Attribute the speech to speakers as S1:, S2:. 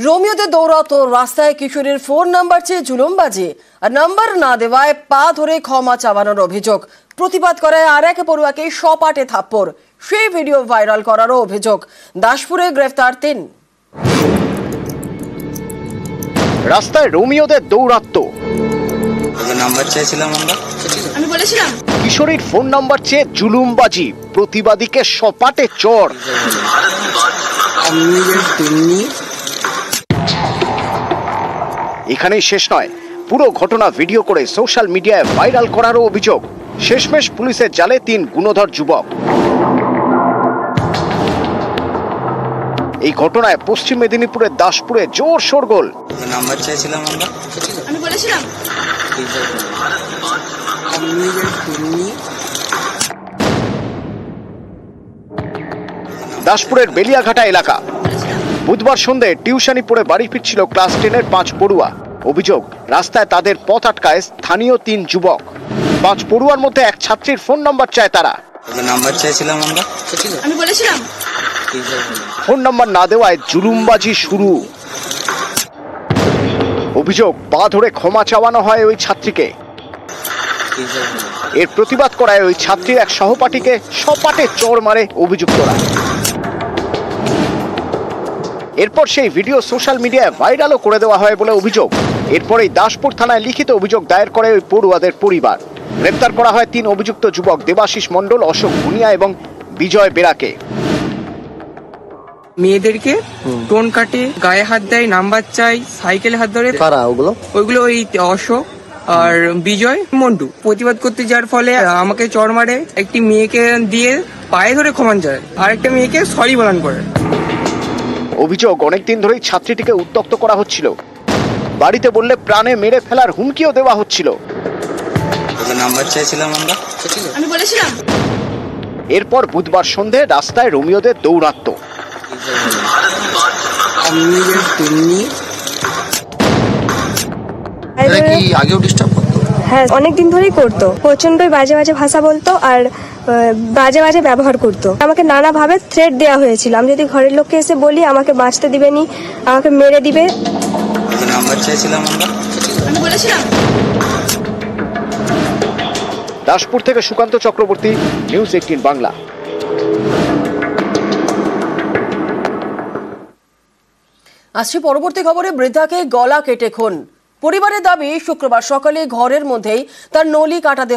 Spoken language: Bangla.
S1: রোমিওতে দৌড়াতো রাস্তায় কিশোরীর ফোন নাম্বার চেয়ে জুলুমবাজি আর নাম্বার না দেওয়ায় পা ধরে ক্ষমা চাওয়ানোর অভিযোগ। প্রতিবাদ করে আর এক পড়ুয়াকে সপাটে থাপ্পড়, সেই ভিডিও ভাইরাল করারও অভিযোগ। দাসপুরে গ্রেফতার 3।
S2: রাস্তায় রোমিওদের দৌরাত্ম্য,
S3: নাম্বার চাইছিলাম আমি বলেছিলাম
S2: কিশোরীর ফোন নাম্বার চেয়ে জুলুমবাজি, প্রতিবাদীকে সপাটে চড়। এখানেই শেষ নয়, পুরো ঘটনা ভিডিও করে সোশ্যাল মিডিয়ায় ভাইরাল করারও অভিযোগ। শেষমেশ পুলিশের জালে 3 গুণধর যুবক। এই ঘটনায় পশ্চিম মেদিনীপুরের দাসপুরে জোর শোরগোল।
S3: নাম্বার চাইছিলাম আমি বলেছিলাম
S2: দাসপুরের বেলিয়াঘাটা এলাকা। বুধবার সন্ধ্যায় টিউশনি পড়ে বাড়ি ফিরছিল ক্লাস 10-এর 5 পড়ুয়া। অভিযোগ, রাস্তায় তাদের পথ আটকায় স্থানীয় 3 যুবক। 5 পড়ুয়ার মধ্যে এক ছাত্রীর ফোন নাম্বার চায় তারা।
S3: নাম্বার চাইছিলাম আমি বলেছিলাম
S2: ফোন নাম্বার না দেওয়ায় জুলুমবাজি শুরু। অভিযোগ, পা ধরে ক্ষমা চাওয়ানো হয় ওই ছাত্রীকে। এর প্রতিবাদ করায় ওই ছাত্রীর এক সহপাঠীকে সপাটে চড় মারে অভিযুক্তরা। এরপর সেই ভিডিও সোশ্যাল মিডিয়ায় ভাইরালও করে দেওয়া হয় বলে অভিযোগ। এরপরেই দাসপুর থানায় লিখিত অভিযোগ দায়ের করে ওই পড়ুয়াদের পরিবার। গ্রেপ্তার করা হয় 3 অভিযুক্ত যুবক, দেবাশিস মণ্ডল, অশোক ভুনিয়া এবং বিজয় বেরাকে।
S4: মেয়েদেরকে টোন কাটে, গায়ে হাত দেয়, নাম্বার চাই, সাইকেলে হাত ধরে। ওইগুলো ওই অশোক আর বিজয় মন্ডু। প্রতিবাদ করতে যাওয়ার ফলে আমাকে চড় মারে, একটি মেয়েকে দিয়ে পায়ে ধরে ক্ষমা চায়, আর একটা মেয়েকে সরি বলান করে।
S2: অভিযোগ, অনেকদিন ধরেই ছাত্রীটিকে উত্ত্যক্ত করা হচ্ছিল। বাড়িতে বললে প্রাণে মেরে ফেলার হুমকিও দেওয়া হচ্ছিল।
S3: নাম্বার চাইছিলাম আমি বলেছিলাম।
S2: এরপর বুধবার সন্ধ্যে রাস্তায় রোমিওদের দৌরাত্ম্য।
S3: আগেও ডিস্টার্ব করতো?
S5: হ্যাঁ, অনেকদিন ধরেই করতো। প্রচন্ডই বাজে বাজে ভাষা বলতো আর বাজে বাজে ব্যবহার করতো। আমাকে নানাভাবে থ্রেট দেওয়া হয়েছিল, আমি যদি ঘরের লোককে এসে বলি আমাকে বাঁচতে দিবেনি, আমাকে মেরে দিবে।
S3: নাম্বার চাইছিলাম আমি বলেছিলাম।
S2: দাসপুর থেকে সুকান্ত চক্রবর্তী, নিউজ 18 বাংলা।
S1: আসছে পরবর্তী খবরে। বৃদ্ধাকে গলা কেটে খুন। পরিবারের দাবি, শুক্রবার সকালে ঘরের মধ্যেই তার নলি কাটা দেহ